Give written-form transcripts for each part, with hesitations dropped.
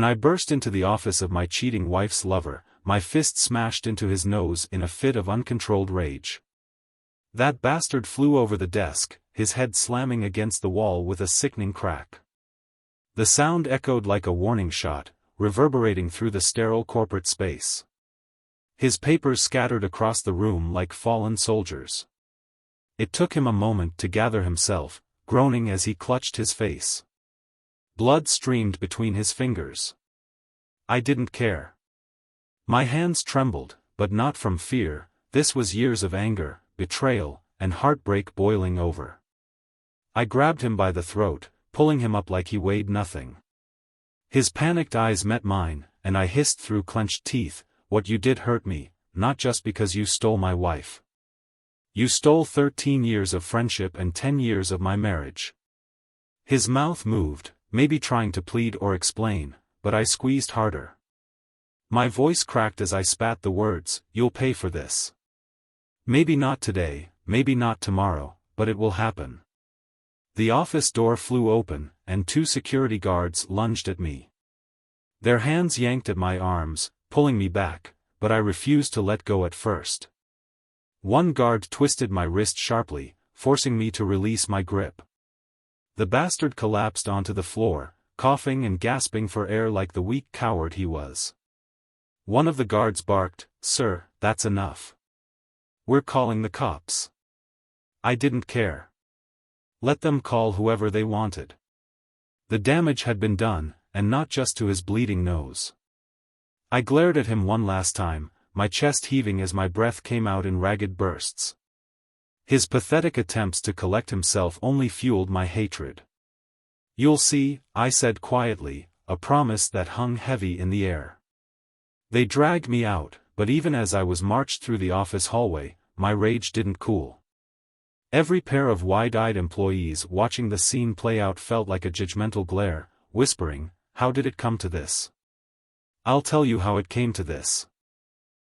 When I burst into the office of my cheating wife's lover, my fist smashed into his nose in a fit of uncontrolled rage. That bastard flew over the desk, his head slamming against the wall with a sickening crack. The sound echoed like a warning shot, reverberating through the sterile corporate space. His papers scattered across the room like fallen soldiers. It took him a moment to gather himself, groaning as he clutched his face. Blood streamed between his fingers. I didn't care. My hands trembled, but not from fear. This was years of anger, betrayal, and heartbreak boiling over. I grabbed him by the throat, pulling him up like he weighed nothing. His panicked eyes met mine, and I hissed through clenched teeth, "What you did hurt me, not just because you stole my wife. You stole 13 years of friendship and 10 years of my marriage." His mouth moved, maybe trying to plead or explain, but I squeezed harder. My voice cracked as I spat the words, "You'll pay for this. Maybe not today, maybe not tomorrow, but it will happen." The office door flew open, and 2 security guards lunged at me. Their hands yanked at my arms, pulling me back, but I refused to let go at first. One guard twisted my wrist sharply, forcing me to release my grip. The bastard collapsed onto the floor, coughing and gasping for air like the weak coward he was. One of the guards barked, "Sir, that's enough. We're calling the cops." I didn't care. Let them call whoever they wanted. The damage had been done, and not just to his bleeding nose. I glared at him one last time, my chest heaving as my breath came out in ragged bursts. His pathetic attempts to collect himself only fueled my hatred. "You'll see," I said quietly, a promise that hung heavy in the air. They dragged me out, but even as I was marched through the office hallway, my rage didn't cool. Every pair of wide-eyed employees watching the scene play out felt like a judgmental glare, whispering, "How did it come to this?" I'll tell you how it came to this.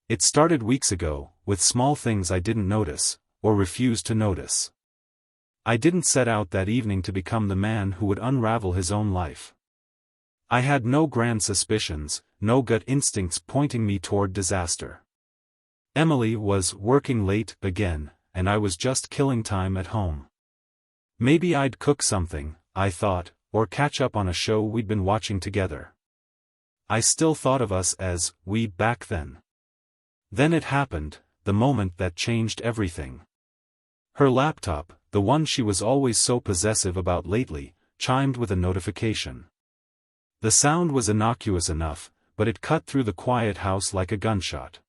It started weeks ago, with small things I didn't notice, or refused to notice. I didn't set out that evening to become the man who would unravel his own life. I had no grand suspicions, no gut instincts pointing me toward disaster. Emily was working late again, and I was just killing time at home. Maybe I'd cook something, I thought, or catch up on a show we'd been watching together. I still thought of us as we back then. Then it happened, the moment that changed everything. Her laptop, the one she was always so possessive about lately, chimed with a notification. The sound was innocuous enough, but it cut through the quiet house like a gunshot.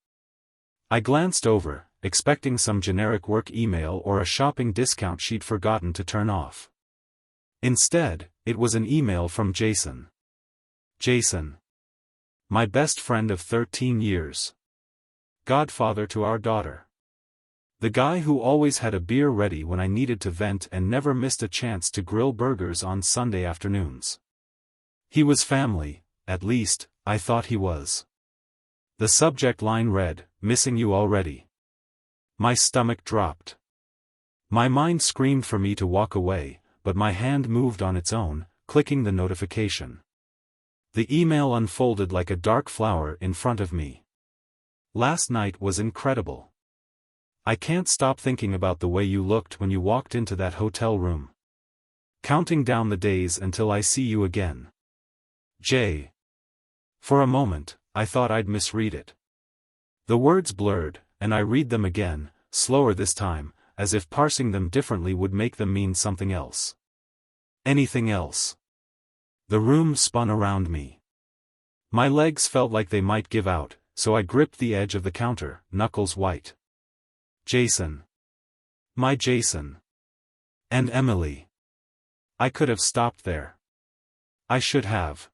I glanced over, expecting some generic work email or a shopping discount she'd forgotten to turn off. Instead, it was an email from Jason. Jason. My best friend of 13 years. Godfather to our daughter. The guy who always had a beer ready when I needed to vent and never missed a chance to grill burgers on Sunday afternoons. He was family, at least, I thought he was. The subject line read, "Missing you already." My stomach dropped. My mind screamed for me to walk away, but my hand moved on its own, clicking the notification. The email unfolded like a dark flower in front of me. "Last night was incredible. I can't stop thinking about the way you looked when you walked into that hotel room. Counting down the days until I see you again. Jay." For a moment, I thought I'd misread it. The words blurred, and I read them again, slower this time, as if parsing them differently would make them mean something else. Anything else. The room spun around me. My legs felt like they might give out, so I gripped the edge of the counter, knuckles white. Jason. My Jason. And Emily. I could have stopped there. I should have.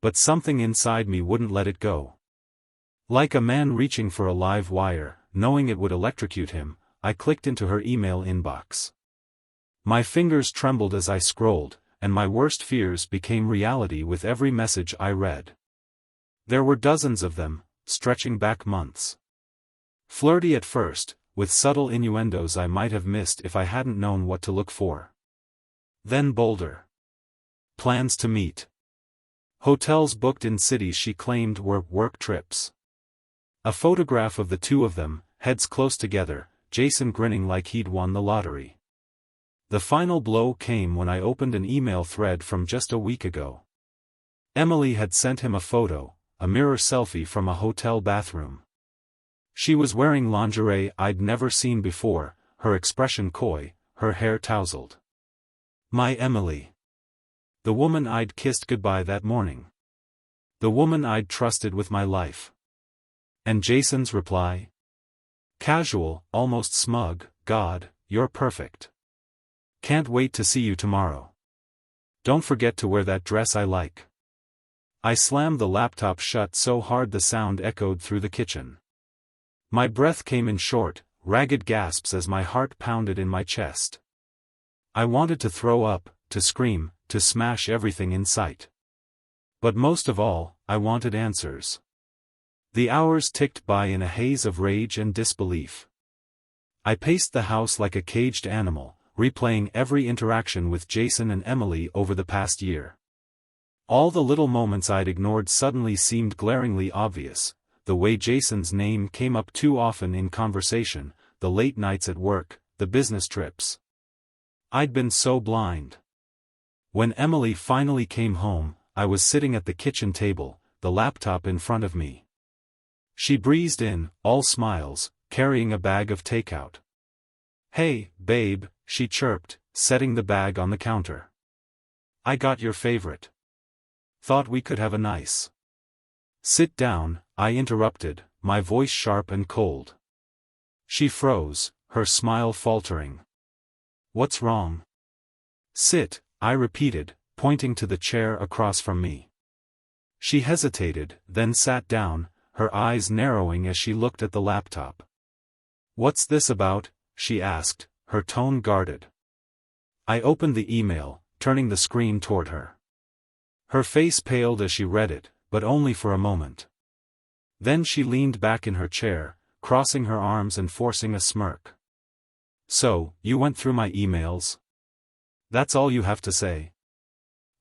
But something inside me wouldn't let it go. Like a man reaching for a live wire, knowing it would electrocute him, I clicked into her email inbox. My fingers trembled as I scrolled, and my worst fears became reality with every message I read. There were dozens of them, stretching back months. Flirty at first, with subtle innuendos I might have missed if I hadn't known what to look for. Then bolder. Plans to meet. Hotels booked in cities she claimed were work trips. A photograph of the two of them, heads close together, Jason grinning like he'd won the lottery. The final blow came when I opened an email thread from just a week ago. Emily had sent him a photo, a mirror selfie from a hotel bathroom. She was wearing lingerie I'd never seen before, her expression coy, her hair tousled. My Emily. The woman I'd kissed goodbye that morning. The woman I'd trusted with my life. And Jason's reply? Casual, almost smug, God, you're perfect. Can't wait to see you tomorrow. Don't forget to wear that dress I like. I slammed the laptop shut so hard the sound echoed through the kitchen. My breath came in short, ragged gasps as my heart pounded in my chest. I wanted to throw up, to scream, to smash everything in sight. But most of all, I wanted answers. The hours ticked by in a haze of rage and disbelief. I paced the house like a caged animal, replaying every interaction with Jason and Emily over the past year. All the little moments I'd ignored suddenly seemed glaringly obvious, the way Jason's name came up too often in conversation, the late nights at work, the business trips. I'd been so blind. When Emily finally came home, I was sitting at the kitchen table, the laptop in front of me. She breezed in, all smiles, carrying a bag of takeout. Hey, babe, she chirped, setting the bag on the counter. I got your favorite. Thought we could have a nice. Sit down, I interrupted, my voice sharp and cold. She froze, her smile faltering. What's wrong? Sit, I repeated, pointing to the chair across from me. She hesitated, then sat down, her eyes narrowing as she looked at the laptop. What's this about? She asked, her tone guarded. I opened the email, turning the screen toward her. Her face paled as she read it, but only for a moment. Then she leaned back in her chair, crossing her arms and forcing a smirk. So, you went through my emails? That's all you have to say?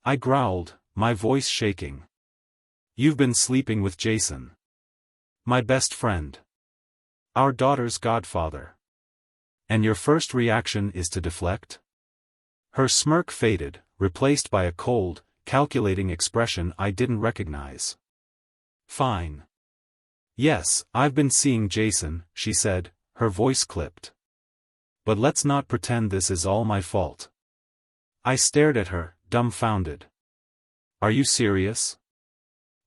I growled, my voice shaking. You've been sleeping with Jason. My best friend. Our daughter's godfather. And your first reaction is to deflect? Her smirk faded, replaced by a cold, calculating expression I didn't recognize. Fine. Yes, I've been seeing Jason, she said, her voice clipped. But let's not pretend this is all my fault. I stared at her, dumbfounded. Are you serious?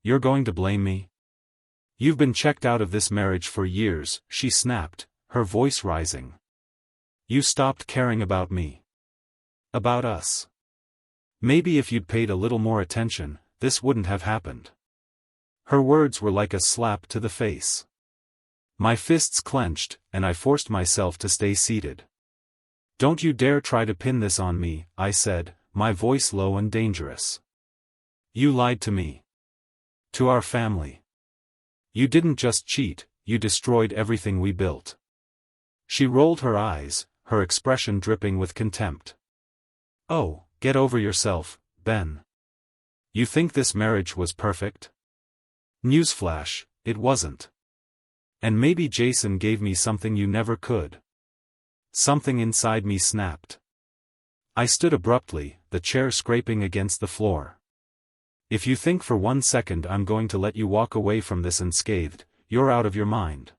You're going to blame me? You've been checked out of this marriage for years, she snapped, her voice rising. You stopped caring about me. About us. Maybe if you'd paid a little more attention, this wouldn't have happened. Her words were like a slap to the face. My fists clenched, and I forced myself to stay seated. Don't you dare try to pin this on me, I said, my voice low and dangerous. You lied to me. To our family. You didn't just cheat, you destroyed everything we built. She rolled her eyes, her expression dripping with contempt. Oh, get over yourself, Ben. You think this marriage was perfect? Newsflash, it wasn't. And maybe Jason gave me something you never could. Something inside me snapped. I stood abruptly, the chair scraping against the floor. If you think for 1 second I'm going to let you walk away from this unscathed, you're out of your mind.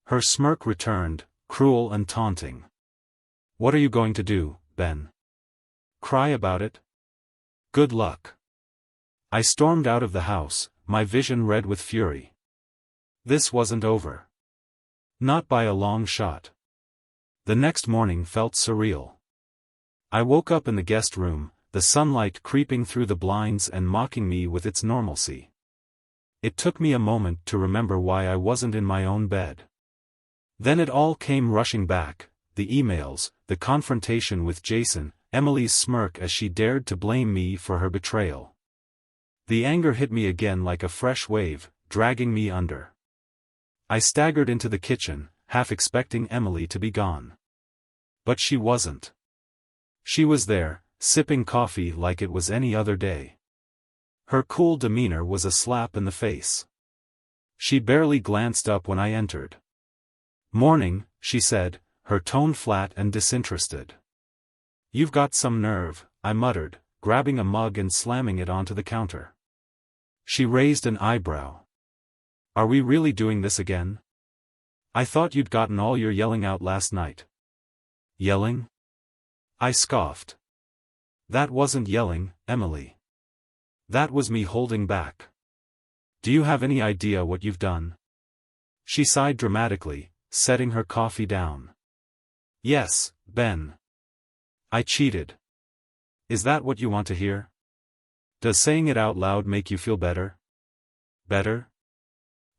Her smirk returned, cruel and taunting. What are you going to do, Ben? Cry about it? Good luck. I stormed out of the house, my vision red with fury. This wasn't over. Not by a long shot. The next morning felt surreal. I woke up in the guest room, the sunlight creeping through the blinds and mocking me with its normalcy. It took me a moment to remember why I wasn't in my own bed. Then it all came rushing back, the emails, the confrontation with Jason, Emily's smirk as she dared to blame me for her betrayal. The anger hit me again like a fresh wave, dragging me under. I staggered into the kitchen, half expecting Emily to be gone. But she wasn't. She was there, sipping coffee like it was any other day. Her cool demeanor was a slap in the face. She barely glanced up when I entered. "Morning," she said, her tone flat and disinterested. "You've got some nerve," I muttered, grabbing a mug and slamming it onto the counter. She raised an eyebrow. "Are we really doing this again? I thought you'd gotten all your yelling out last night." "Yelling?" I scoffed. "That wasn't yelling, Emily. That was me holding back. Do you have any idea what you've done?" She sighed dramatically, setting her coffee down. "Yes, Ben. I cheated." "Is that what you want to hear? Does saying it out loud make you feel better?" "Better?"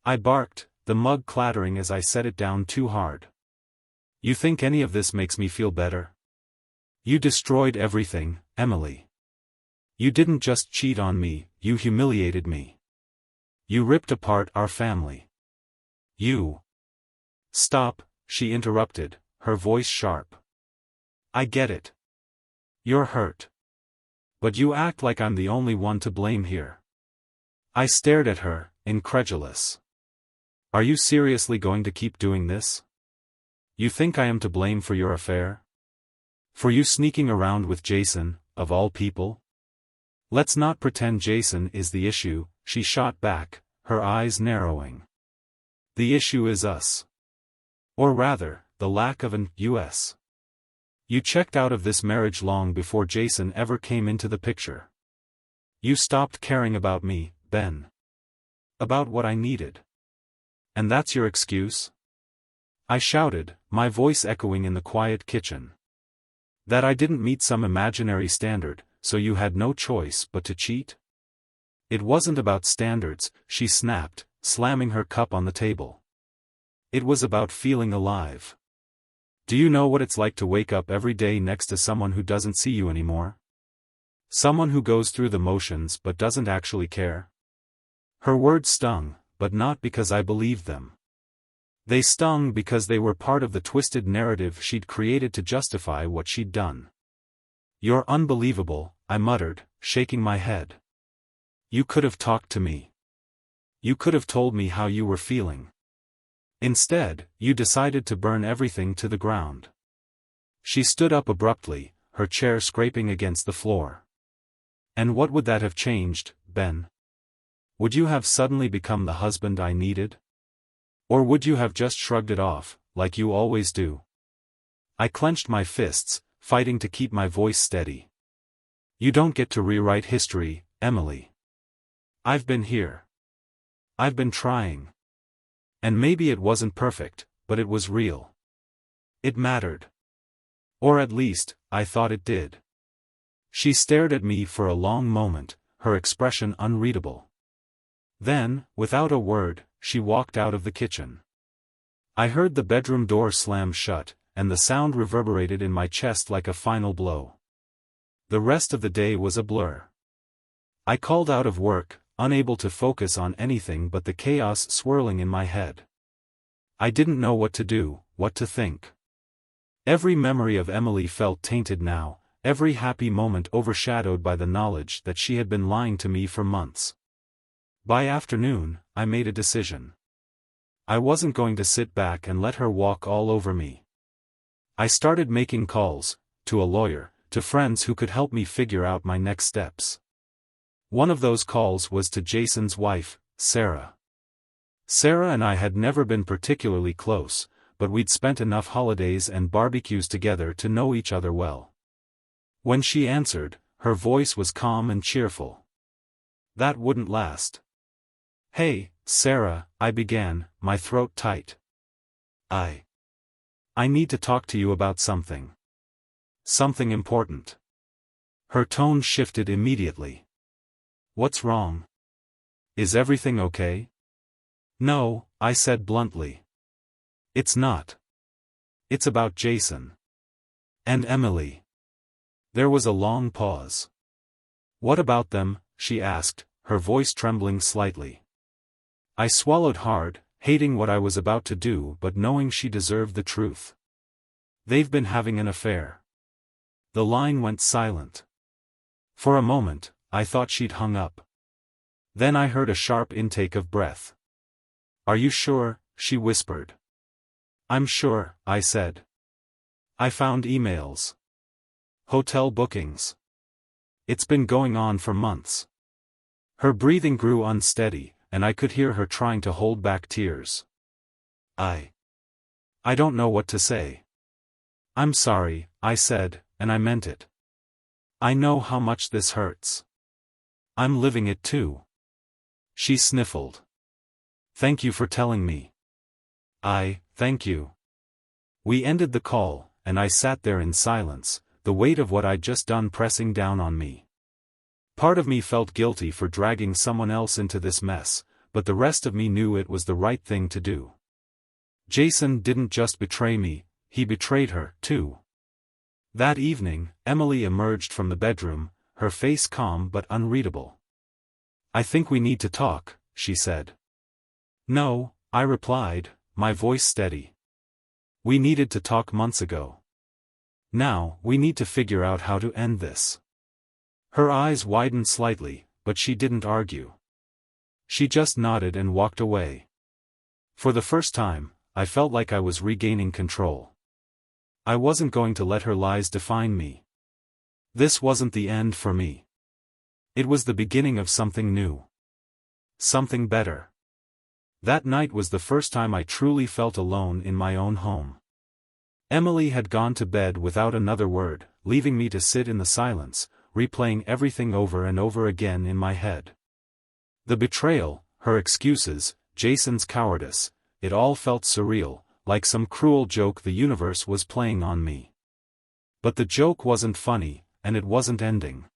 I barked, the mug clattering as I set it down too hard. "You think any of this makes me feel better? You destroyed everything, Emily. You didn't just cheat on me, you humiliated me. You ripped apart our family. You—" "Stop," she interrupted, her voice sharp. "I get it. You're hurt. But you act like I'm the only one to blame here." I stared at her, incredulous. "Are you seriously going to keep doing this? You think I am to blame for your affair? For you sneaking around with Jason, of all people? Let's not pretend Jason is the issue," she shot back, her eyes narrowing. "The issue is us. Or rather, the lack of an us. You checked out of this marriage long before Jason ever came into the picture. You stopped caring about me, Ben. About what I needed. And that's your excuse?" I shouted, my voice echoing in the quiet kitchen. "That I didn't meet some imaginary standard, so you had no choice but to cheat?" "It wasn't about standards," she snapped, slamming her cup on the table. "It was about feeling alive. Do you know what it's like to wake up every day next to someone who doesn't see you anymore? Someone who goes through the motions but doesn't actually care?" Her words stung, but not because I believed them. They stung because they were part of the twisted narrative she'd created to justify what she'd done. "You're unbelievable," I muttered, shaking my head. "You could have talked to me. You could have told me how you were feeling. Instead, you decided to burn everything to the ground." She stood up abruptly, her chair scraping against the floor. "And what would that have changed, Ben? Would you have suddenly become the husband I needed? Or would you have just shrugged it off, like you always do?" I clenched my fists, fighting to keep my voice steady. "You don't get to rewrite history, Emily. I've been here. I've been trying. And maybe it wasn't perfect, but it was real. It mattered. Or at least, I thought it did." She stared at me for a long moment, her expression unreadable. Then, without a word, she walked out of the kitchen. I heard the bedroom door slam shut, and the sound reverberated in my chest like a final blow. The rest of the day was a blur. I called out of work, unable to focus on anything but the chaos swirling in my head. I didn't know what to do, what to think. Every memory of Emily felt tainted now, every happy moment overshadowed by the knowledge that she had been lying to me for months. By afternoon, I made a decision. I wasn't going to sit back and let her walk all over me. I started making calls, to a lawyer, to friends who could help me figure out my next steps. One of those calls was to Jason's wife, Sarah. Sarah and I had never been particularly close, but we'd spent enough holidays and barbecues together to know each other well. When she answered, her voice was calm and cheerful. That wouldn't last. "Hey, Sarah," I began, my throat tight. I need to talk to you about something. Something important." Her tone shifted immediately. "What's wrong? Is everything okay?" "No," I said bluntly. "It's not. It's about Jason. And Emily." There was a long pause. "What about them?" she asked, her voice trembling slightly. I swallowed hard, hating what I was about to do but knowing she deserved the truth. "They've been having an affair." The line went silent. For a moment, I thought she'd hung up. Then I heard a sharp intake of breath. "Are you sure?" she whispered. "I'm sure," I said. "I found emails. Hotel bookings. It's been going on for months." Her breathing grew unsteady, and I could hear her trying to hold back tears. I don't know what to say." "I'm sorry," I said, and I meant it. "I know how much this hurts. I'm living it too." She sniffled. "Thank you for telling me." Thank you." We ended the call, and I sat there in silence, the weight of what I'd just done pressing down on me. Part of me felt guilty for dragging someone else into this mess, but the rest of me knew it was the right thing to do. Jason didn't just betray me, he betrayed her, too. That evening, Emily emerged from the bedroom, her face calm but unreadable. "I think we need to talk," she said. "No," I replied, my voice steady. "We needed to talk months ago. Now, we need to figure out how to end this." Her eyes widened slightly, but she didn't argue. She just nodded and walked away. For the first time, I felt like I was regaining control. I wasn't going to let her lies define me. This wasn't the end for me. It was the beginning of something new. Something better. That night was the first time I truly felt alone in my own home. Emily had gone to bed without another word, leaving me to sit in the silence, replaying everything over and over again in my head. The betrayal, her excuses, Jason's cowardice, it all felt surreal, like some cruel joke the universe was playing on me. But the joke wasn't funny, and it wasn't ending.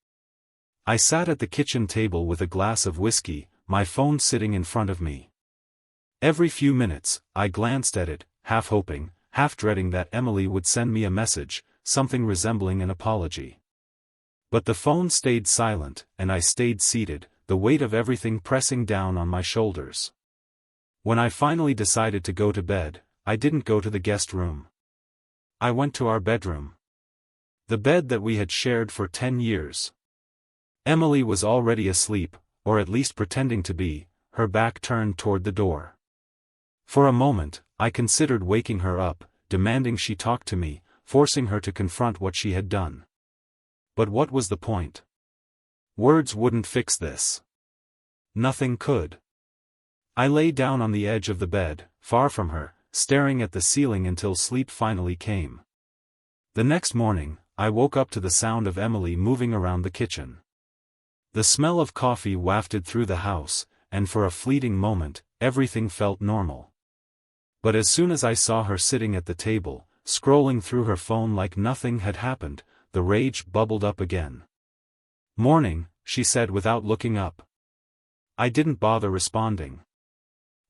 I sat at the kitchen table with a glass of whiskey, my phone sitting in front of me. Every few minutes, I glanced at it, half hoping, half dreading that Emily would send me a message, something resembling an apology. But the phone stayed silent, and I stayed seated, the weight of everything pressing down on my shoulders. When I finally decided to go to bed, I didn't go to the guest room. I went to our bedroom. The bed that we had shared for 10 years. Emily was already asleep, or at least pretending to be, her back turned toward the door. For a moment, I considered waking her up, demanding she talk to me, forcing her to confront what she had done. But what was the point? Words wouldn't fix this. Nothing could. I lay down on the edge of the bed, far from her, staring at the ceiling until sleep finally came. The next morning, I woke up to the sound of Emily moving around the kitchen. The smell of coffee wafted through the house, and for a fleeting moment, everything felt normal. But as soon as I saw her sitting at the table, scrolling through her phone like nothing had happened, the rage bubbled up again. "Morning," she said without looking up. I didn't bother responding.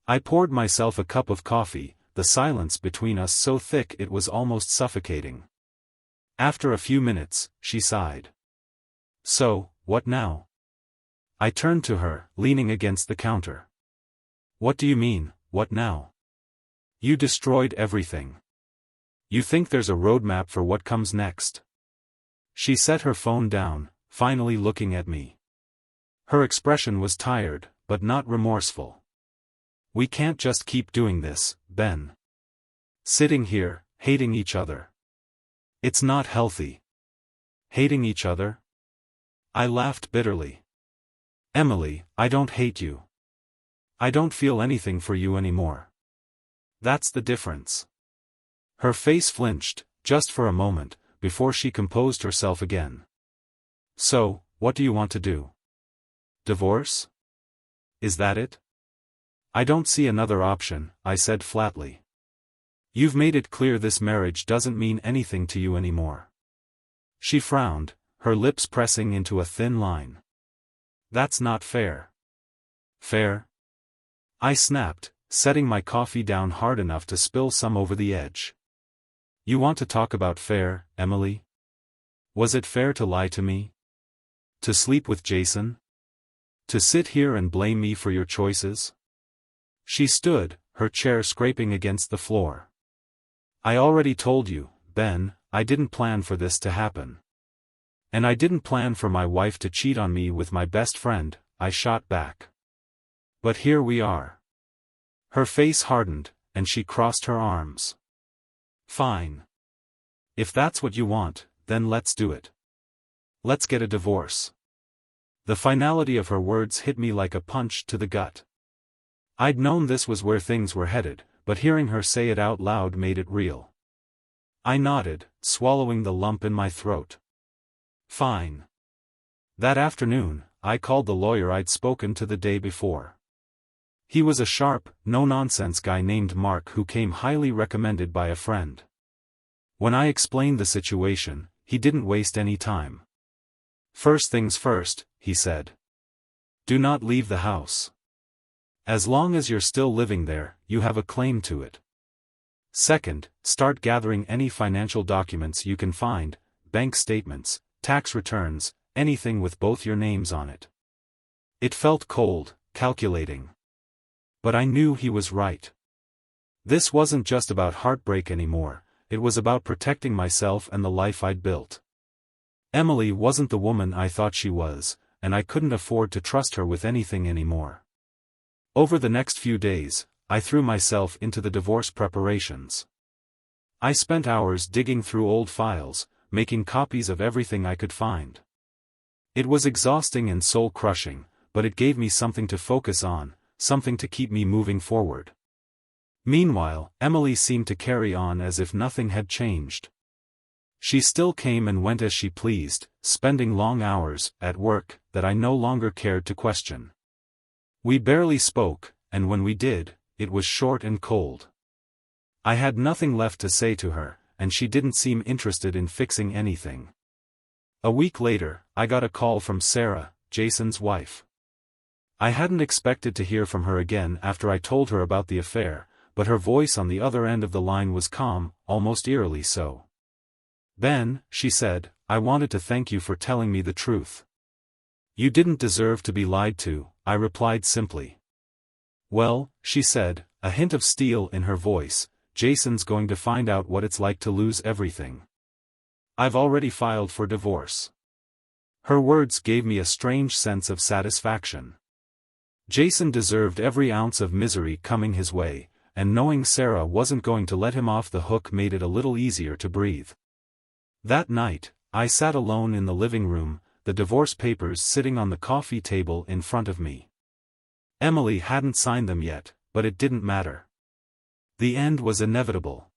I poured myself a cup of coffee, the silence between us so thick it was almost suffocating. After a few minutes, she sighed. "So, what now?" I turned to her, leaning against the counter. "What do you mean, what now? You destroyed everything. You think there's a roadmap for what comes next?" She set her phone down, finally looking at me. Her expression was tired, but not remorseful. "We can't just keep doing this, Ben. Sitting here, hating each other. It's not healthy." "Hating each other?" I laughed bitterly. "Emily, I don't hate you. I don't feel anything for you anymore. That's the difference." Her face flinched, just for a moment, before she composed herself again. "So, what do you want to do? Divorce? Is that it?" "I don't see another option," I said flatly. "You've made it clear this marriage doesn't mean anything to you anymore." She frowned, her lips pressing into a thin line. "That's not fair." "Fair?" I snapped, setting my coffee down hard enough to spill some over the edge. "You want to talk about fair, Emily? Was it fair to lie to me? To sleep with Jason? To sit here and blame me for your choices?" She stood, her chair scraping against the floor. "I already told you, Ben, I didn't plan for this to happen. And I didn't plan for my wife to cheat on me with my best friend," I shot back. But here we are. Her face hardened, and she crossed her arms. Fine. If that's what you want, then let's do it. Let's get a divorce. The finality of her words hit me like a punch to the gut. I'd known this was where things were headed, but hearing her say it out loud made it real. I nodded, swallowing the lump in my throat. Fine. That afternoon, I called the lawyer I'd spoken to the day before. He was a sharp, no-nonsense guy named Mark who came highly recommended by a friend. When I explained the situation, he didn't waste any time. First things first, he said. Do not leave the house. As long as you're still living there, you have a claim to it. Second, start gathering any financial documents you can find, bank statements, tax returns, anything with both your names on it. It felt cold, calculating. But I knew he was right. This wasn't just about heartbreak anymore, it was about protecting myself and the life I'd built. Emily wasn't the woman I thought she was, and I couldn't afford to trust her with anything anymore. Over the next few days, I threw myself into the divorce preparations. I spent hours digging through old files, making copies of everything I could find. It was exhausting and soul-crushing, but it gave me something to focus on, something to keep me moving forward. Meanwhile, Emily seemed to carry on as if nothing had changed. She still came and went as she pleased, spending long hours at work that I no longer cared to question. We barely spoke, and when we did, it was short and cold. I had nothing left to say to her, and she didn't seem interested in fixing anything. A week later, I got a call from Sarah, Jason's wife. I hadn't expected to hear from her again after I told her about the affair, but her voice on the other end of the line was calm, almost eerily so. Ben, she said, I wanted to thank you for telling me the truth. You didn't deserve to be lied to, I replied simply. Well, she said, a hint of steel in her voice, Jason's going to find out what it's like to lose everything. I've already filed for divorce. Her words gave me a strange sense of satisfaction. Jason deserved every ounce of misery coming his way, and knowing Sarah wasn't going to let him off the hook made it a little easier to breathe. That night, I sat alone in the living room, the divorce papers sitting on the coffee table in front of me. Emily hadn't signed them yet, but it didn't matter. The end was inevitable.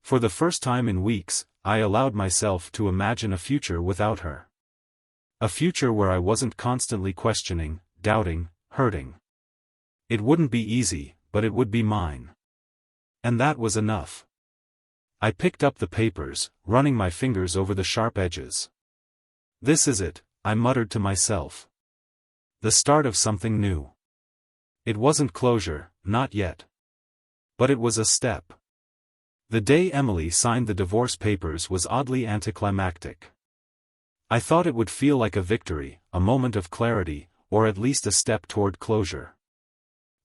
For the first time in weeks, I allowed myself to imagine a future without her. A future where I wasn't constantly questioning, doubting, hurting. It wouldn't be easy, but it would be mine. And that was enough. I picked up the papers, running my fingers over the sharp edges. This is it, I muttered to myself. The start of something new. It wasn't closure, not yet. But it was a step. The day Emily signed the divorce papers was oddly anticlimactic. I thought it would feel like a victory, a moment of clarity, or at least a step toward closure.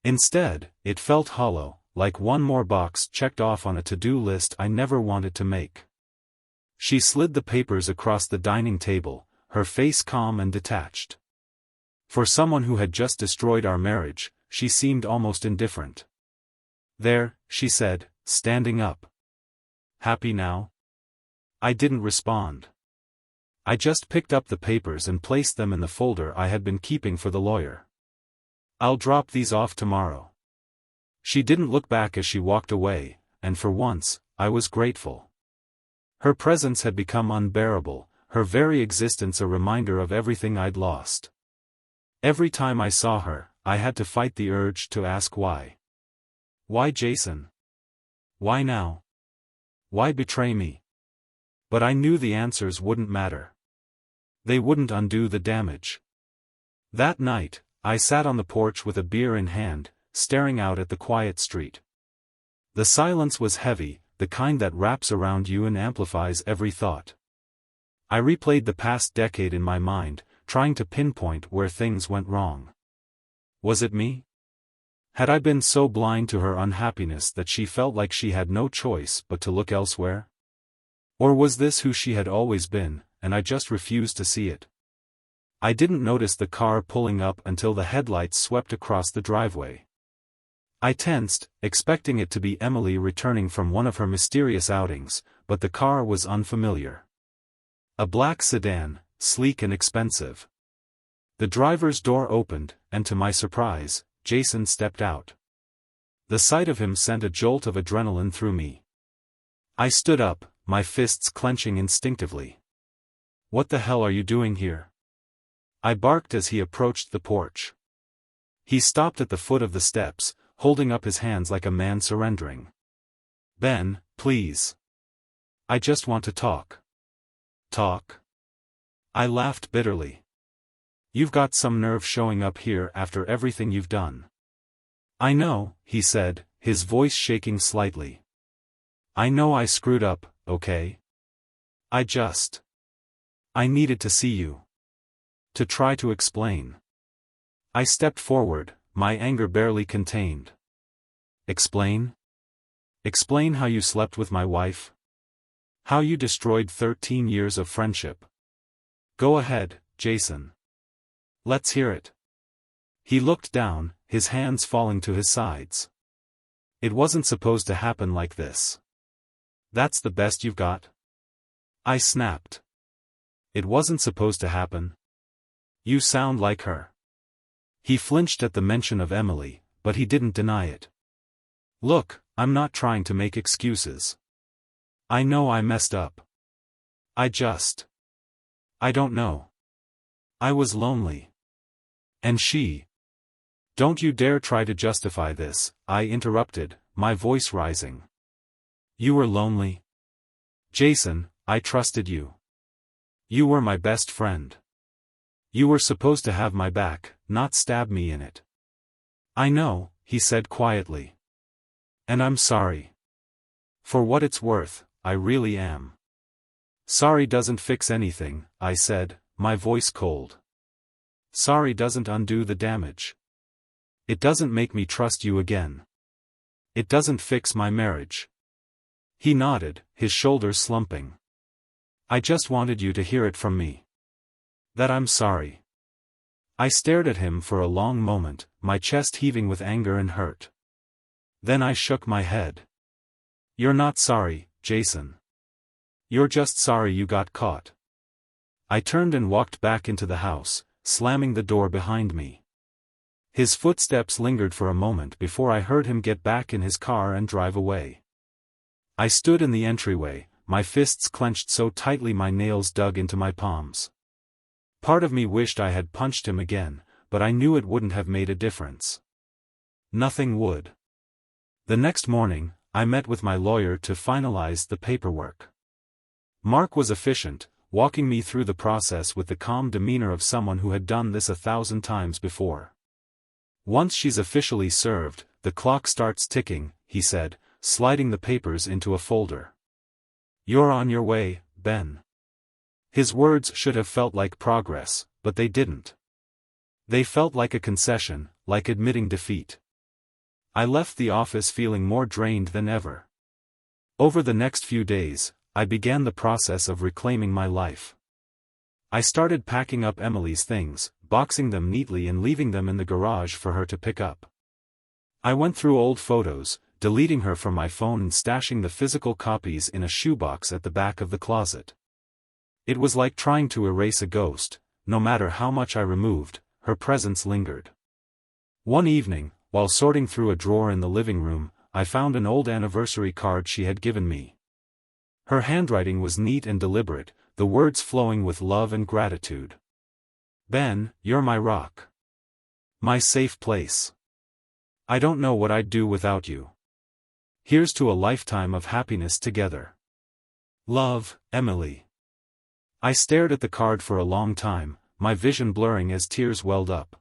Instead, it felt hollow, like one more box checked off on a to-do list I never wanted to make. She slid the papers across the dining table, her face calm and detached. For someone who had just destroyed our marriage, she seemed almost indifferent. There, she said, standing up. Happy now? I didn't respond. I just picked up the papers and placed them in the folder I had been keeping for the lawyer. I'll drop these off tomorrow. She didn't look back as she walked away, and for once, I was grateful. Her presence had become unbearable, her very existence a reminder of everything I'd lost. Every time I saw her, I had to fight the urge to ask why. Why Jason? Why now? Why betray me? But I knew the answers wouldn't matter. They wouldn't undo the damage. That night, I sat on the porch with a beer in hand, staring out at the quiet street. The silence was heavy, the kind that wraps around you and amplifies every thought. I replayed the past decade in my mind, trying to pinpoint where things went wrong. Was it me? Had I been so blind to her unhappiness that she felt like she had no choice but to look elsewhere? Or was this who she had always been, and I just refused to see it? I didn't notice the car pulling up until the headlights swept across the driveway. I tensed, expecting it to be Emily returning from one of her mysterious outings, but the car was unfamiliar. A black sedan, sleek and expensive. The driver's door opened, and to my surprise, Jason stepped out. The sight of him sent a jolt of adrenaline through me. I stood up, my fists clenching instinctively. "What the hell are you doing here?" I barked as he approached the porch. He stopped at the foot of the steps, holding up his hands like a man surrendering. "Ben, please. I just want to talk." "Talk?" I laughed bitterly. "You've got some nerve showing up here after everything you've done." "I know," he said, his voice shaking slightly. "I know I screwed up, okay? I needed to see you. To try to explain." I stepped forward, my anger barely contained. "Explain? Explain how you slept with my wife? How you destroyed 13 years of friendship? Go ahead, Jason. Let's hear it." He looked down, his hands falling to his sides. "It wasn't supposed to happen like this. That's the best you've got?" I snapped. "It wasn't supposed to happen. You sound like her." He flinched at the mention of Emily, but he didn't deny it. "Look, I'm not trying to make excuses. I know I messed up. I don't know. I was lonely. And she—" "Don't you dare try to justify this," I interrupted, my voice rising. "You were lonely? Jason, I trusted you. You were my best friend. You were supposed to have my back, not stab me in it." "I know," he said quietly. "And I'm sorry. For what it's worth, I really am." "Sorry doesn't fix anything," I said, my voice cold. "Sorry doesn't undo the damage. It doesn't make me trust you again. It doesn't fix my marriage." He nodded, his shoulders slumping. "I just wanted you to hear it from me. That I'm sorry." I stared at him for a long moment, my chest heaving with anger and hurt. Then I shook my head. "You're not sorry, Jason. You're just sorry you got caught." I turned and walked back into the house, slamming the door behind me. His footsteps lingered for a moment before I heard him get back in his car and drive away. I stood in the entryway, my fists clenched so tightly my nails dug into my palms. Part of me wished I had punched him again, but I knew it wouldn't have made a difference. Nothing would. The next morning, I met with my lawyer to finalize the paperwork. Mark was efficient, walking me through the process with the calm demeanor of someone who had done this 1,000 times before. "Once she's officially served, the clock starts ticking," he said, sliding the papers into a folder. "You're on your way, Ben." His words should have felt like progress, but they didn't. They felt like a concession, like admitting defeat. I left the office feeling more drained than ever. Over the next few days, I began the process of reclaiming my life. I started packing up Emily's things, boxing them neatly and leaving them in the garage for her to pick up. I went through old photos, deleting her from my phone and stashing the physical copies in a shoebox at the back of the closet. It was like trying to erase a ghost. No matter how much I removed, her presence lingered. One evening, while sorting through a drawer in the living room, I found an old anniversary card she had given me. Her handwriting was neat and deliberate, the words flowing with love and gratitude. "Ben, you're my rock. My safe place. I don't know what I'd do without you. Here's to a lifetime of happiness together. Love, Emily." I stared at the card for a long time, my vision blurring as tears welled up.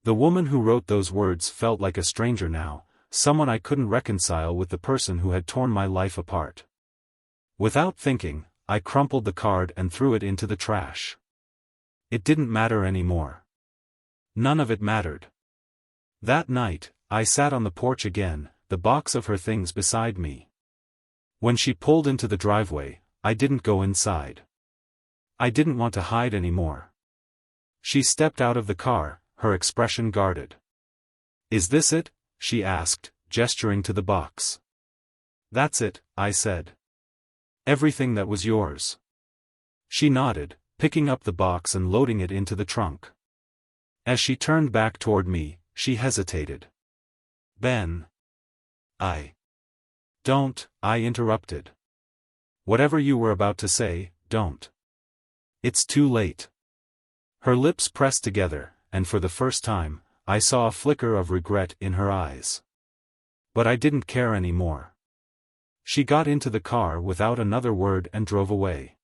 The woman who wrote those words felt like a stranger now, someone I couldn't reconcile with the person who had torn my life apart. Without thinking, I crumpled the card and threw it into the trash. It didn't matter anymore. None of it mattered. That night, I sat on the porch again, the box of her things beside me. When she pulled into the driveway, I didn't go inside. I didn't want to hide anymore. She stepped out of the car, her expression guarded. "Is this it?" she asked, gesturing to the box. "That's it," I said. "Everything that was yours." She nodded, picking up the box and loading it into the trunk. As she turned back toward me, she hesitated. "Ben." Don't," I interrupted. "Whatever you were about to say, don't. It's too late." Her lips pressed together, and for the first time, I saw a flicker of regret in her eyes. But I didn't care anymore. She got into the car without another word and drove away.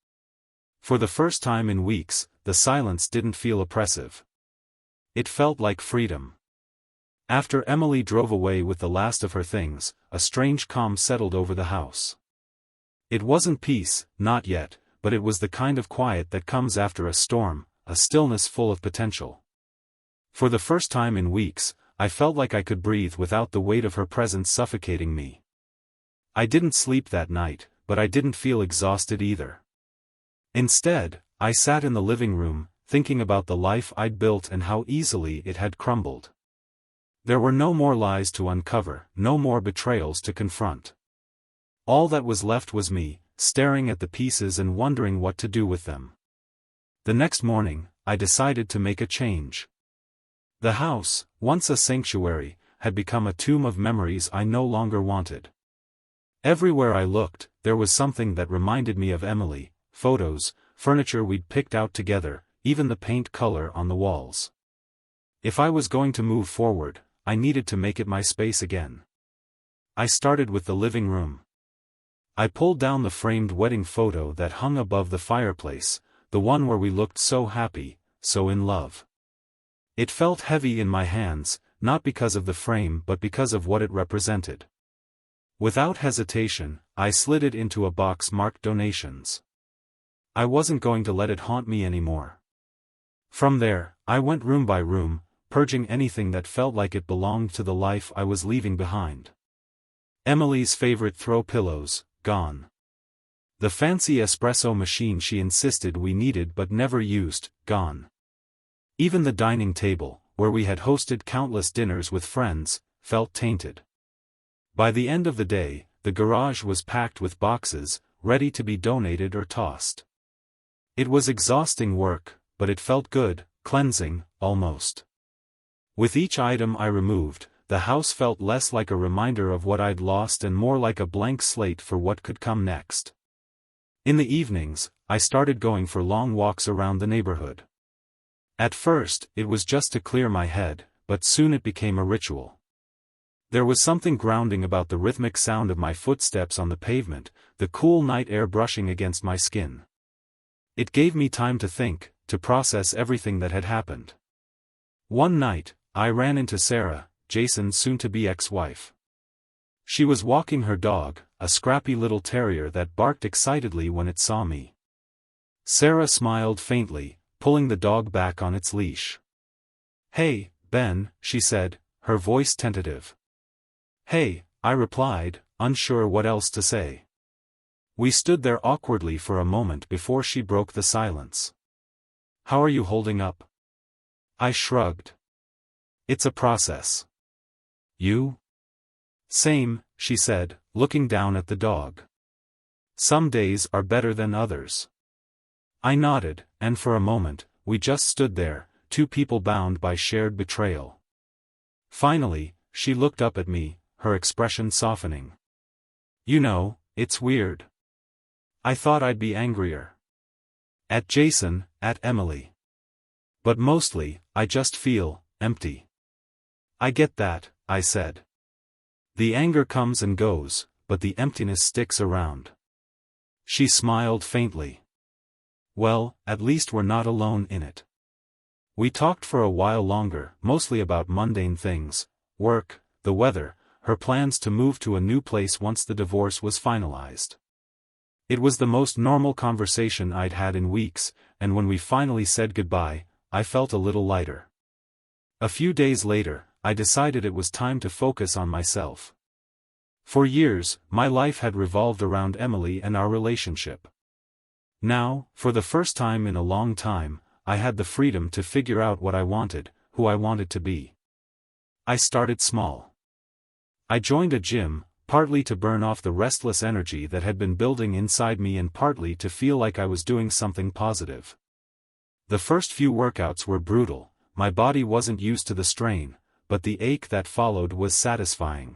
For the first time in weeks, the silence didn't feel oppressive. It felt like freedom. After Emily drove away with the last of her things, a strange calm settled over the house. It wasn't peace, not yet, but it was the kind of quiet that comes after a storm, a stillness full of potential. For the first time in weeks, I felt like I could breathe without the weight of her presence suffocating me. I didn't sleep that night, but I didn't feel exhausted either. Instead, I sat in the living room, thinking about the life I'd built and how easily it had crumbled. There were no more lies to uncover, no more betrayals to confront. All that was left was me, staring at the pieces and wondering what to do with them. The next morning, I decided to make a change. The house, once a sanctuary, had become a tomb of memories I no longer wanted. Everywhere I looked, there was something that reminded me of Emily: photos, furniture we'd picked out together, even the paint color on the walls. If I was going to move forward, I needed to make it my space again. I started with the living room. I pulled down the framed wedding photo that hung above the fireplace, the one where we looked so happy, so in love. It felt heavy in my hands, not because of the frame but because of what it represented. Without hesitation, I slid it into a box marked donations. I wasn't going to let it haunt me anymore. From there, I went room by room, purging anything that felt like it belonged to the life I was leaving behind. Emily's favorite throw pillows, gone. The fancy espresso machine she insisted we needed but never used, gone. Even the dining table, where we had hosted countless dinners with friends, felt tainted. By the end of the day, the garage was packed with boxes, ready to be donated or tossed. It was exhausting work, but it felt good, cleansing, almost. With each item I removed, the house felt less like a reminder of what I'd lost and more like a blank slate for what could come next. In the evenings, I started going for long walks around the neighborhood. At first, it was just to clear my head, but soon it became a ritual. There was something grounding about the rhythmic sound of my footsteps on the pavement, the cool night air brushing against my skin. It gave me time to think, to process everything that had happened. One night, I ran into Sarah, Jason's soon-to-be ex-wife. She was walking her dog, a scrappy little terrier that barked excitedly when it saw me. Sarah smiled faintly, pulling the dog back on its leash. "Hey, Ben," she said, her voice tentative. "Hey," I replied, unsure what else to say. We stood there awkwardly for a moment before she broke the silence. "How are you holding up?" I shrugged. "It's a process." "You?" "Same," she said, looking down at the dog. "Some days are better than others." I nodded, and for a moment, we just stood there, two people bound by shared betrayal. Finally, she looked up at me, her expression softening. "You know, it's weird. I thought I'd be angrier. At Jason, at Emily. But mostly, I just feel empty." "I get that," I said. "The anger comes and goes, but the emptiness sticks around." She smiled faintly. "Well, at least we're not alone in it." We talked for a while longer, mostly about mundane things, work, the weather, her plans to move to a new place once the divorce was finalized. It was the most normal conversation I'd had in weeks, and when we finally said goodbye, I felt a little lighter. A few days later, I decided it was time to focus on myself. For years, my life had revolved around Emily and our relationship. Now, for the first time in a long time, I had the freedom to figure out what I wanted, who I wanted to be. I started small. I joined a gym, partly to burn off the restless energy that had been building inside me and partly to feel like I was doing something positive. The first few workouts were brutal, my body wasn't used to the strain, but the ache that followed was satisfying.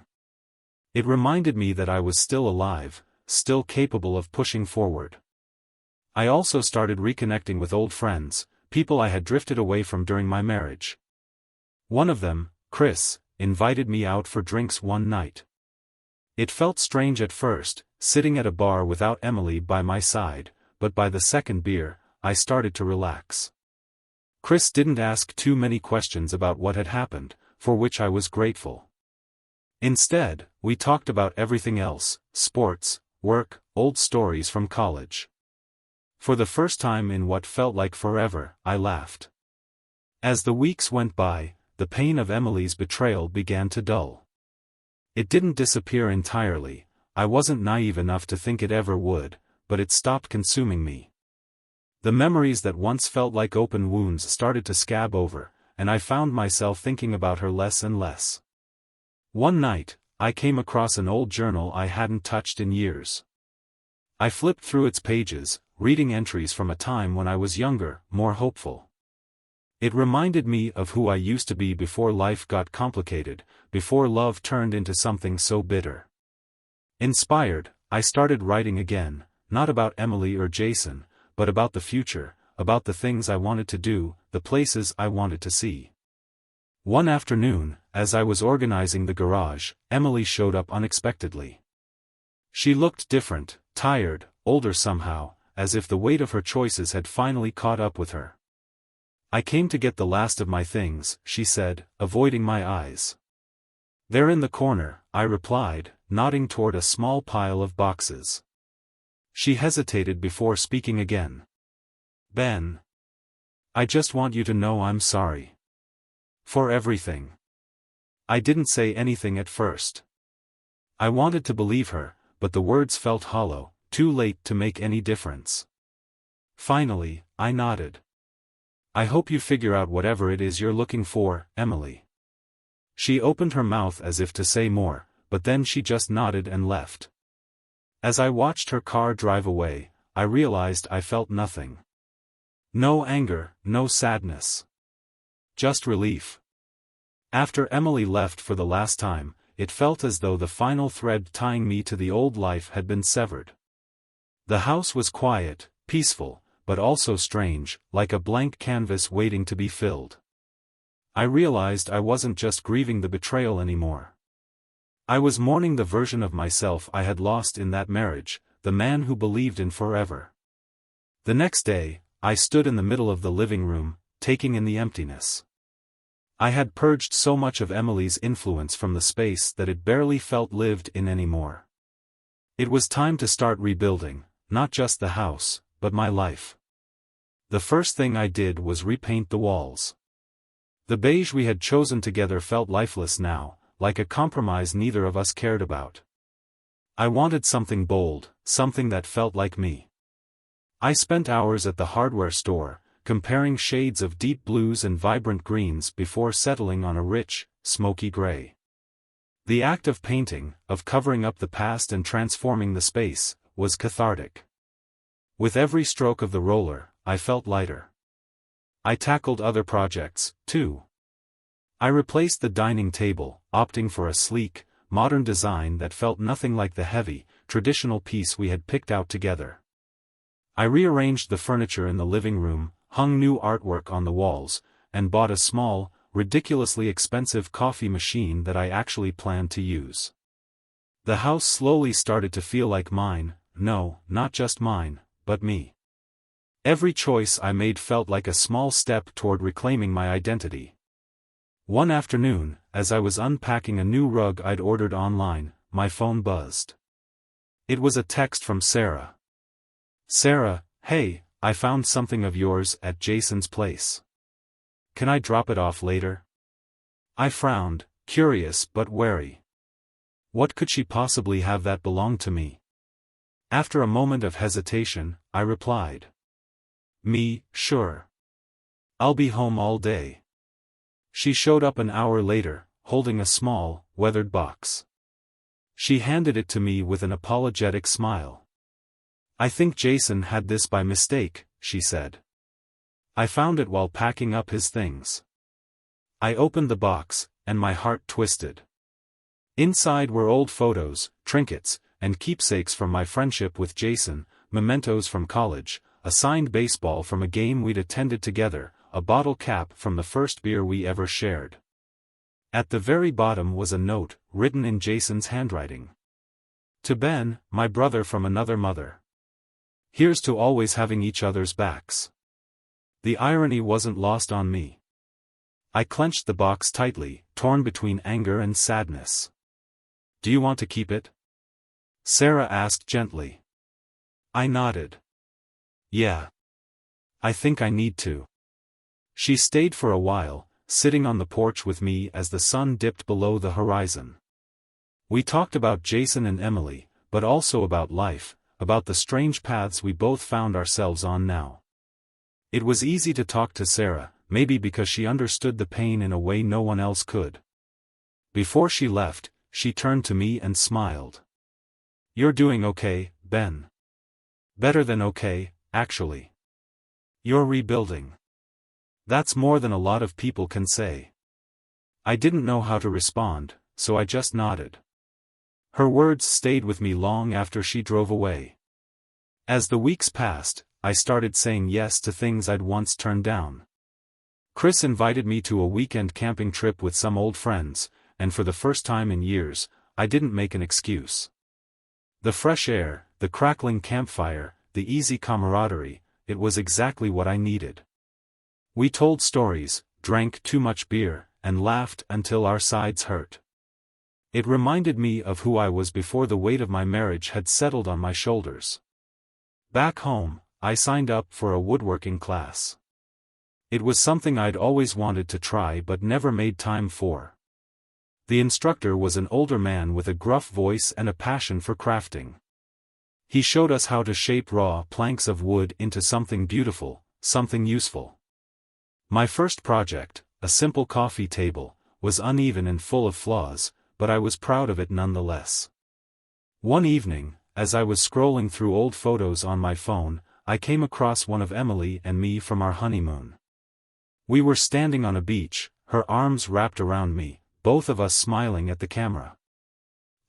It reminded me that I was still alive, still capable of pushing forward. I also started reconnecting with old friends, people I had drifted away from during my marriage. One of them, Chris, invited me out for drinks one night. It felt strange at first, sitting at a bar without Emily by my side, but by the second beer, I started to relax. Chris didn't ask too many questions about what had happened, for which I was grateful. Instead, we talked about everything else, sports, work, old stories from college. For the first time in what felt like forever, I laughed. As the weeks went by, the pain of Emily's betrayal began to dull. It didn't disappear entirely, I wasn't naive enough to think it ever would, but it stopped consuming me. The memories that once felt like open wounds started to scab over, and I found myself thinking about her less and less. One night, I came across an old journal I hadn't touched in years. I flipped through its pages, reading entries from a time when I was younger, more hopeful. It reminded me of who I used to be before life got complicated, before love turned into something so bitter. Inspired, I started writing again, not about Emily or Jason, but about the future, about the things I wanted to do, the places I wanted to see. One afternoon, as I was organizing the garage, Emily showed up unexpectedly. She looked different, tired, older somehow, as if the weight of her choices had finally caught up with her. "I came to get the last of my things," she said, avoiding my eyes. "They're in the corner," I replied, nodding toward a small pile of boxes. She hesitated before speaking again. "Ben. I just want you to know I'm sorry. For everything." I didn't say anything at first. I wanted to believe her, but the words felt hollow, too late to make any difference. Finally, I nodded. "I hope you figure out whatever it is you're looking for, Emily." She opened her mouth as if to say more, but then she just nodded and left. As I watched her car drive away, I realized I felt nothing. No anger, no sadness. Just relief. After Emily left for the last time, it felt as though the final thread tying me to the old life had been severed. The house was quiet, peaceful, but also strange, like a blank canvas waiting to be filled. I realized I wasn't just grieving the betrayal anymore. I was mourning the version of myself I had lost in that marriage, the man who believed in forever. The next day, I stood in the middle of the living room, taking in the emptiness. I had purged so much of Emily's influence from the space that it barely felt lived in anymore. It was time to start rebuilding, not just the house, but my life. The first thing I did was repaint the walls. The beige we had chosen together felt lifeless now, like a compromise neither of us cared about. I wanted something bold, something that felt like me. I spent hours at the hardware store, comparing shades of deep blues and vibrant greens before settling on a rich, smoky gray. The act of painting, of covering up the past and transforming the space, was cathartic. With every stroke of the roller, I felt lighter. I tackled other projects, too. I replaced the dining table, opting for a sleek, modern design that felt nothing like the heavy, traditional piece we had picked out together. I rearranged the furniture in the living room, hung new artwork on the walls, and bought a small, ridiculously expensive coffee machine that I actually planned to use. The house slowly started to feel like mine, no, not just mine, but me. Every choice I made felt like a small step toward reclaiming my identity. One afternoon, as I was unpacking a new rug I'd ordered online, my phone buzzed. It was a text from Sarah. "Sarah, hey, I found something of yours at Jason's place. Can I drop it off later?" I frowned, curious but wary. What could she possibly have that belonged to me? After a moment of hesitation, I replied. "Me, sure. I'll be home all day. She showed up an hour later, holding a small, weathered box. She handed it to me with an apologetic smile. I think Jason had this by mistake, she said. I found it while packing up his things. I opened the box, and my heart twisted. Inside were old photos, trinkets, and keepsakes from my friendship with Jason, mementos from college, a signed baseball from a game we'd attended together, a bottle cap from the first beer we ever shared. At the very bottom was a note, written in Jason's handwriting. To Ben, my brother from another mother. Here's to always having each other's backs. The irony wasn't lost on me. I clenched the box tightly, torn between anger and sadness. Do you want to keep it? Sarah asked gently. I nodded. Yeah. I think I need to. She stayed for a while, sitting on the porch with me as the sun dipped below the horizon. We talked about Jason and Emily, but also about life, about the strange paths we both found ourselves on now. It was easy to talk to Sarah, maybe because she understood the pain in a way no one else could. Before she left, she turned to me and smiled. You're doing okay, Ben. Better than okay, actually. You're rebuilding. That's more than a lot of people can say. I didn't know how to respond, so I just nodded. Her words stayed with me long after she drove away. As the weeks passed, I started saying yes to things I'd once turned down. Chris invited me to a weekend camping trip with some old friends, and for the first time in years, I didn't make an excuse. The fresh air, the crackling campfire, the easy camaraderie, it was exactly what I needed. We told stories, drank too much beer, and laughed until our sides hurt. It reminded me of who I was before the weight of my marriage had settled on my shoulders. Back home, I signed up for a woodworking class. It was something I'd always wanted to try but never made time for. The instructor was an older man with a gruff voice and a passion for crafting. He showed us how to shape raw planks of wood into something beautiful, something useful. My first project, a simple coffee table, was uneven and full of flaws, but I was proud of it nonetheless. One evening, as I was scrolling through old photos on my phone, I came across one of Emily and me from our honeymoon. We were standing on a beach, her arms wrapped around me, both of us smiling at the camera.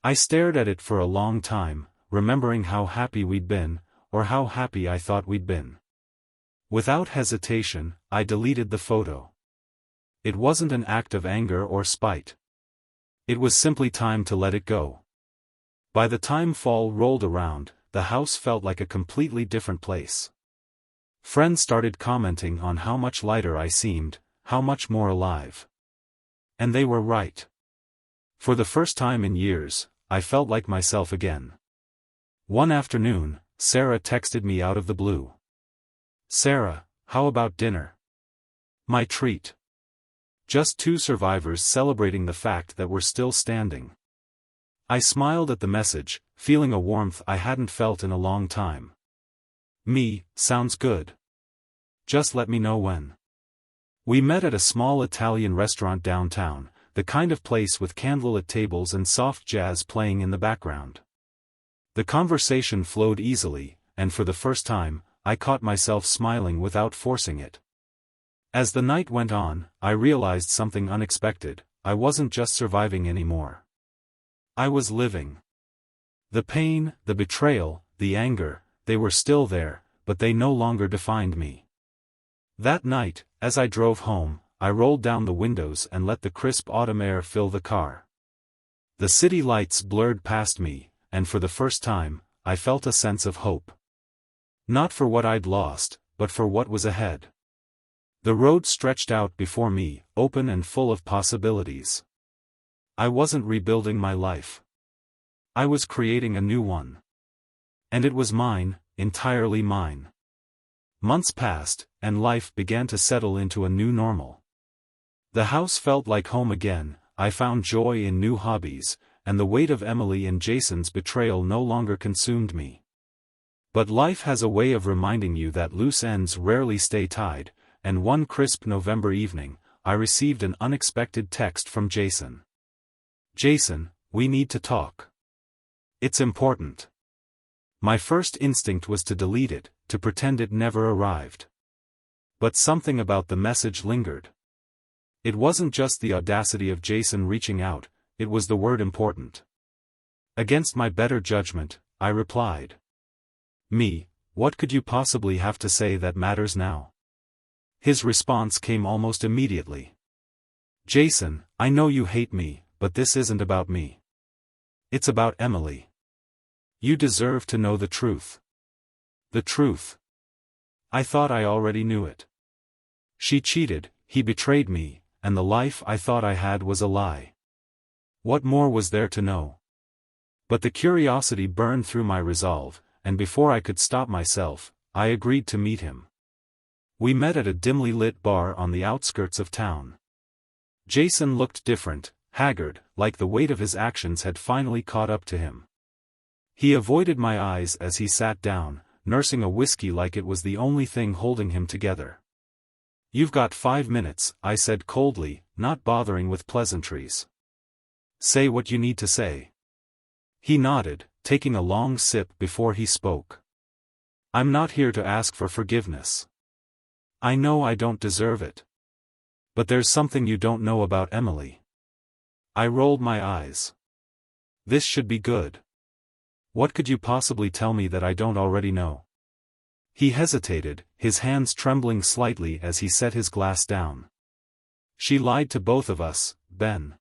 I stared at it for a long time, remembering how happy we'd been, or how happy I thought we'd been. Without hesitation, I deleted the photo. It wasn't an act of anger or spite. It was simply time to let it go. By the time fall rolled around, the house felt like a completely different place. Friends started commenting on how much lighter I seemed, how much more alive. And they were right. For the first time in years, I felt like myself again. One afternoon, Sarah texted me out of the blue. Sarah, how about dinner? My treat. Just two survivors celebrating the fact that we're still standing. I smiled at the message, feeling a warmth I hadn't felt in a long time. Me, sounds good. Just let me know when. We met at a small Italian restaurant downtown, the kind of place with candlelit tables and soft jazz playing in the background. The conversation flowed easily, and for the first time, I caught myself smiling without forcing it. As the night went on, I realized something unexpected. I wasn't just surviving anymore. I was living. The pain, the betrayal, the anger, they were still there, but they no longer defined me. That night, as I drove home, I rolled down the windows and let the crisp autumn air fill the car. The city lights blurred past me, and for the first time, I felt a sense of hope. Not for what I'd lost, but for what was ahead. The road stretched out before me, open and full of possibilities. I wasn't rebuilding my life. I was creating a new one. And it was mine, entirely mine. Months passed, and life began to settle into a new normal. The house felt like home again, I found joy in new hobbies, and the weight of Emily and Jason's betrayal no longer consumed me. But life has a way of reminding you that loose ends rarely stay tied, and one crisp November evening, I received an unexpected text from Jason. "Jason, we need to talk. It's important." My first instinct was to delete it, to pretend it never arrived. But something about the message lingered. It wasn't just the audacity of Jason reaching out, it was the word important. Against my better judgment, I replied. "Me, what could you possibly have to say that matters now?" His response came almost immediately. "Jason, I know you hate me, but this isn't about me. It's about Emily. You deserve to know the truth." The truth. I thought I already knew it. She cheated, he betrayed me, and the life I thought I had was a lie. What more was there to know? But the curiosity burned through my resolve, and before I could stop myself, I agreed to meet him. We met at a dimly lit bar on the outskirts of town. Jason looked different, haggard, like the weight of his actions had finally caught up to him. He avoided my eyes as he sat down, nursing a whiskey like it was the only thing holding him together. "You've got 5 minutes," I said coldly, not bothering with pleasantries. "Say what you need to say." He nodded, taking a long sip before he spoke. "I'm not here to ask for forgiveness. I know I don't deserve it. But there's something you don't know about Emily." I rolled my eyes. This should be good. What could you possibly tell me that I don't already know? He hesitated, his hands trembling slightly as he set his glass down. "She lied to both of us, Ben.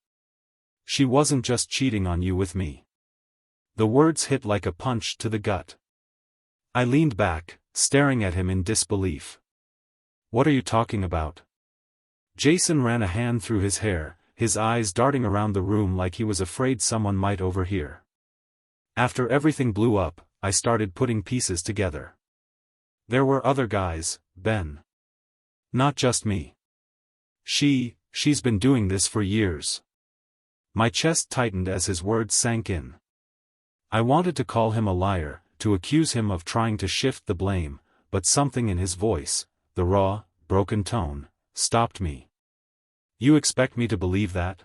She wasn't just cheating on you with me." The words hit like a punch to the gut. I leaned back, staring at him in disbelief. "What are you talking about?" Jason ran a hand through his hair, his eyes darting around the room like he was afraid someone might overhear. "After everything blew up, I started putting pieces together. There were other guys, Ben. Not just me. She's been doing this for years." My chest tightened as his words sank in. I wanted to call him a liar, to accuse him of trying to shift the blame, but something in his voice, the raw, broken tone, stopped me. "You expect me to believe that?"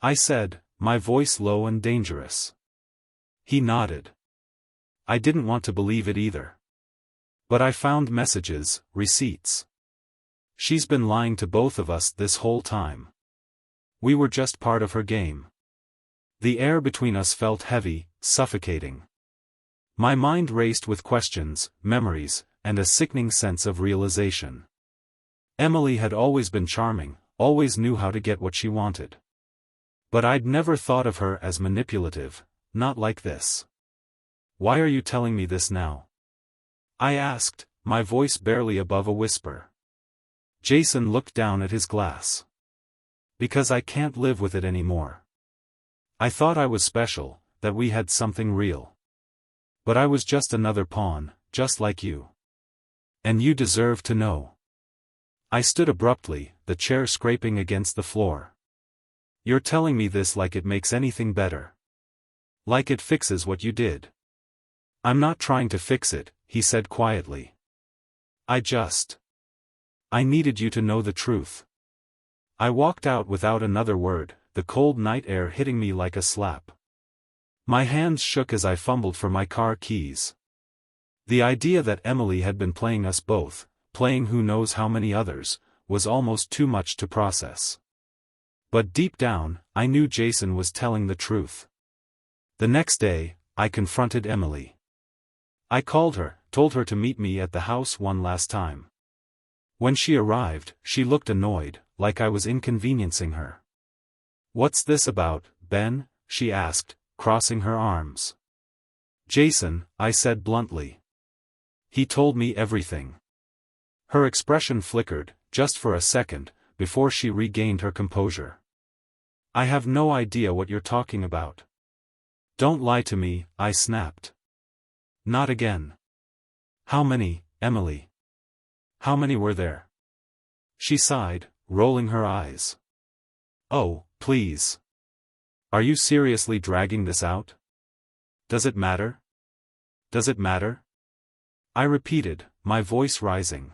I said, my voice low and dangerous. He nodded. I didn't want to believe it either. But I found messages, receipts. She's been lying to both of us this whole time. We were just part of her game. The air between us felt heavy, suffocating. My mind raced with questions, memories, and a sickening sense of realization. Emily had always been charming, always knew how to get what she wanted. But I'd never thought of her as manipulative, not like this. "Why are you telling me this now?" I asked, my voice barely above a whisper. Jason looked down at his glass. "Because I can't live with it anymore. I thought I was special, that we had something real. But I was just another pawn, just like you. And you deserve to know." I stood abruptly, the chair scraping against the floor. "You're telling me this like it makes anything better. Like it fixes what you did." "I'm not trying to fix it," he said quietly. I needed you to know the truth." I walked out without another word, the cold night air hitting me like a slap. My hands shook as I fumbled for my car keys. The idea that Emily had been playing us both, playing who knows how many others, was almost too much to process. But deep down, I knew Jason was telling the truth. The next day, I confronted Emily. I called her, told her to meet me at the house one last time. When she arrived, she looked annoyed, like I was inconveniencing her. "What's this about, Ben?" she asked, crossing her arms. "Jason," I said bluntly. "He told me everything." Her expression flickered, just for a second, before she regained her composure. "I have no idea what you're talking about." "Don't lie to me," I snapped. "Not again." "How many, Emily? How many were there?" She sighed, rolling her eyes. "Oh, please. Are you seriously dragging this out? Does it matter? Does it matter?" I repeated, my voice rising.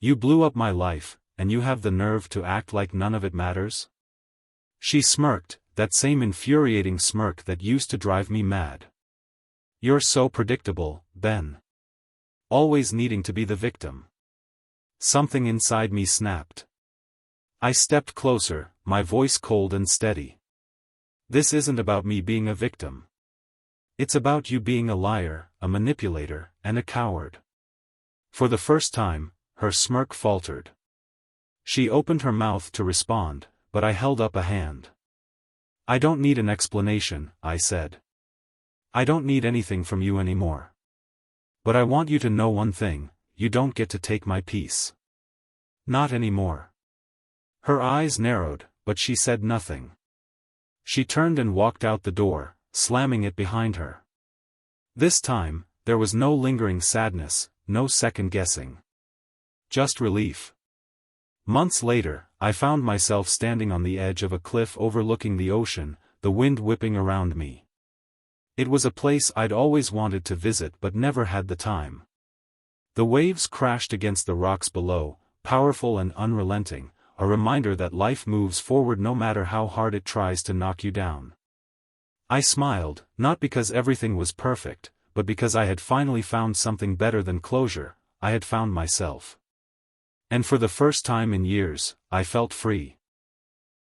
You blew up my life, and you have the nerve to act like none of it matters? She smirked, that same infuriating smirk that used to drive me mad. You're so predictable, Ben. Always needing to be the victim. Something inside me snapped. I stepped closer, my voice cold and steady. This isn't about me being a victim. It's about you being a liar, a manipulator, and a coward. For the first time, her smirk faltered. She opened her mouth to respond, but I held up a hand. I don't need an explanation, I said. I don't need anything from you anymore. But I want you to know one thing, you don't get to take my peace. Not anymore. Her eyes narrowed, but she said nothing. She turned and walked out the door, slamming it behind her. This time, there was no lingering sadness, no second guessing. Just relief. Months later, I found myself standing on the edge of a cliff overlooking the ocean, the wind whipping around me. It was a place I'd always wanted to visit but never had the time. The waves crashed against the rocks below, powerful and unrelenting, a reminder that life moves forward no matter how hard it tries to knock you down. I smiled, not because everything was perfect, but because I had finally found something better than closure. I had found myself. And for the first time in years, I felt free.